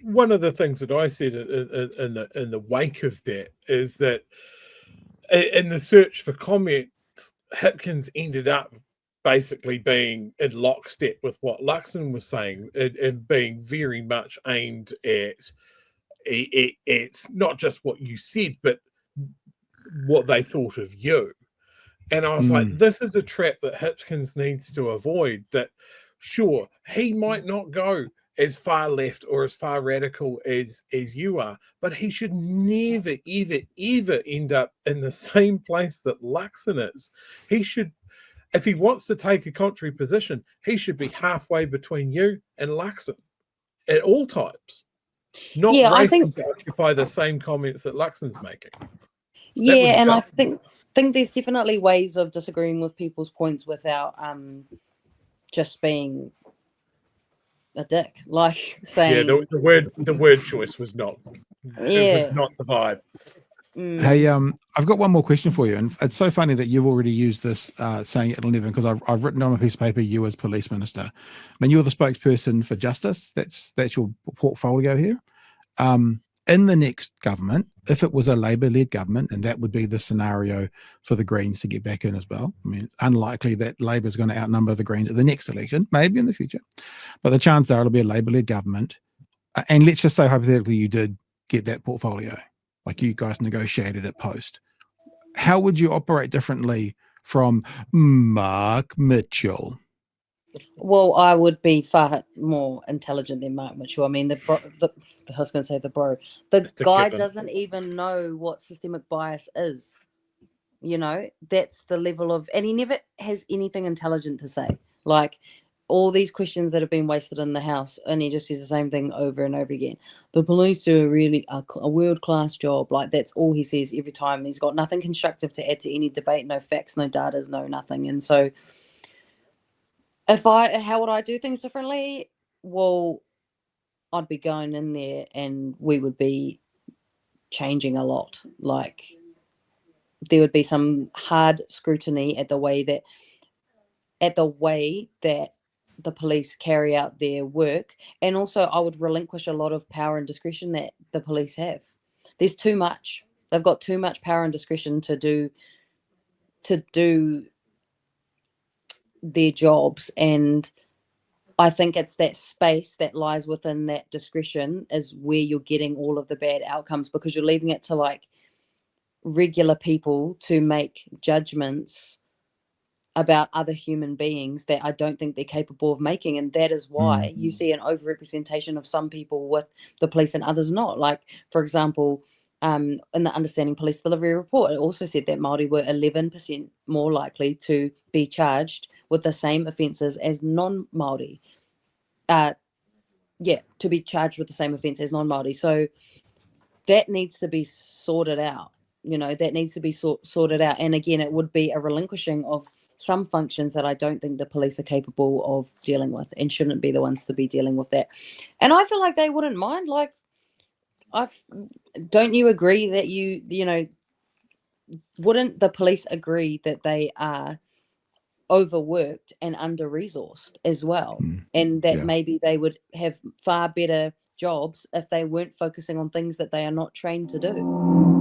one of the things that I said in the wake of that is that in the search for comments, Hipkins ended up basically being in lockstep with what Luxon was saying, and being very much aimed at it's not just what you said, but what they thought of you. And I was like, this is a trap that Hipkins needs to avoid. That, sure, he might not go as far left or as far radical as you are, but he should never, ever, ever end up in the same place that Luxon is. He should, if he wants to take a contrary position, he should be halfway between you and Luxon at all times, not Yeah, I racing think. to occupy the same comments that Luxon's making. Yeah, and I think there's definitely ways of disagreeing with people's points without just being a dick, like saying. Yeah, the word choice was not. Yeah. It was not the vibe. Hey, I've got one more question for you, and it's so funny that you've already used this saying it at 11, because I've written on a piece of paper you as police minister. I mean, you're the spokesperson for justice. That's your portfolio here. In the next government, if it was a Labor-led government, and that would be the scenario for the Greens to get back in as well. I mean, it's unlikely that Labor is going to outnumber the Greens at the next election, maybe in the future, but the chances are it'll be a Labor-led government. And let's just say hypothetically you did get that portfolio, like you guys negotiated it post. How would you operate differently from Maaaark Mitchell? Well, I would be far more intelligent than Maaaark Mitchell. I mean, I was going to say the bro. The guy doesn't even know what systemic bias is. You know, that's the level of, and he never has anything intelligent to say. Like all these questions that have been wasted in the House, and he just says the same thing over and over again. The police do a world-class job. Like that's all he says every time. He's got nothing constructive to add to any debate, no facts, no data, no nothing. And so how would I do things differently? Well, I'd be going in there and we would be changing a lot. Like there would be some hard scrutiny at the way that the police carry out their work. And also I would relinquish a lot of power and discretion that the police have. There's too much. They've got too much power and discretion to do their jobs, and I think it's that space that lies within that discretion is where you're getting all of the bad outcomes, because you're leaving it to like regular people to make judgments about other human beings that I don't think they're capable of making. And that is why you see an overrepresentation of some people with the police and others not. Like, for example, in the Understanding Police Delivery report, it also said that Māori were 11% more likely to be charged with the same offences as non-Māori. To be charged with the same offence as non-Māori. So that needs to be sorted out. That needs to be sorted out. And again, it would be a relinquishing of some functions that I don't think the police are capable of dealing with and shouldn't be the ones to be dealing with that. And I feel like they wouldn't mind. Like, don't you agree that wouldn't the police agree that they are overworked and under-resourced as well, and that maybe they would have far better jobs if they weren't focusing on things that they are not trained to do?